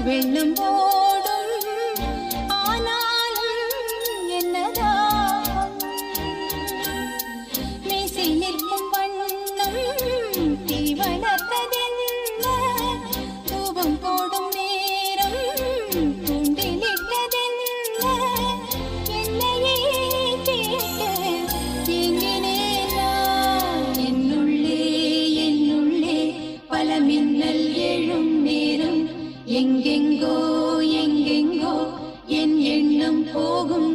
வெள்ளம் ஓடும் ஆனாலும் என்னதான் மீசை நிற்கும் வண்ணம் தீ வளர்த்ததென்ன தூபம் போடும் நேரம் தூண்டிலிட்டதென்ன என்னையே கேட்டு எங்கினேன் நான் என்னுள்ளே பல மின்னல் எழும் நேரம் எங்கெங்கோ என் எண்ணம் போகும்